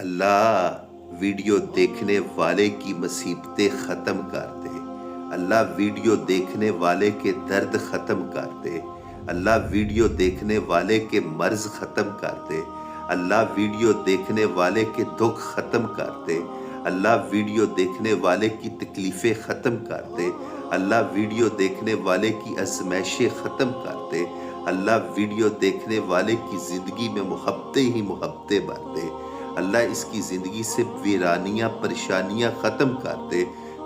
اللہ video دیکھنے والے کی مصیبتیں ختم کر دے۔ اللہ ویڈیو دیکھنے والے کے درد ختم کر دے۔ اللہ ویڈیو دیکھنے والے کے مرض ختم کر دے۔ اللہ ویڈیو دیکھنے والے کے دکھ ختم کر دے۔ اللہ ویڈیو دیکھنے والے کی تکلیفیں ختم کر دے۔ اللہ ویڈیو دیکھنے والے کی آزمائشیں ختم کر دے۔ اللہ ویڈیو دیکھنے والے کی زندگی میں محبتیں ہی محبتیں بھر دے۔ اللہ اس کی زندگی سے ویرانیاں پریشانیاں ختم کر دے،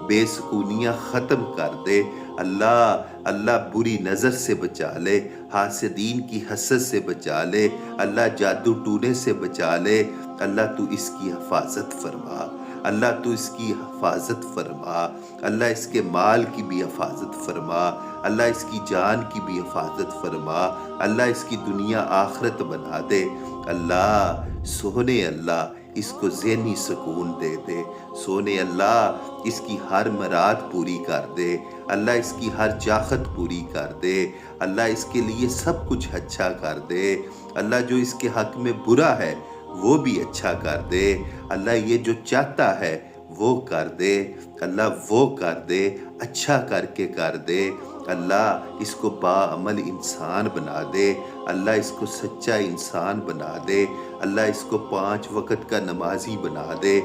بے سکونیاں ختم کر دے۔ اللہ بری نظر سے بچا لے، حاسدین کی حسد سے بچا لے، اللہ جادو ٹونے سے بچا لے۔ اللہ تو اس کی حفاظت فرما، اللہ تو اس کی حفاظت فرما، اللہ اس کے مال کی بھی حفاظت فرما، اللہ اس کی جان کی بھی حفاظت فرما، اللہ اس کی دنیا آخرت بنا دے۔ اللہ سونے اللہ اس کو ذہنی سکون دے دے، سونے اللہ اس کی ہر مراد پوری کر دے، اللہ اس کی ہر چاہت پوری کر دے، اللہ اس کے لیے سب کچھ اچھا کر دے، اللہ جو اس کے حق میں برا ہے وہ بھی اچھا کر دے، اللہ یہ جو چاہتا ہے وہ کر دے، اللہ وہ کر دے، اچھا کر کے کر دے۔ اللہ اس کو باعمل انسان بنا دے، اللہ اس کو سچا انسان بنا دے، اللہ اس کو 5 وقت کا نمازی بنا دے،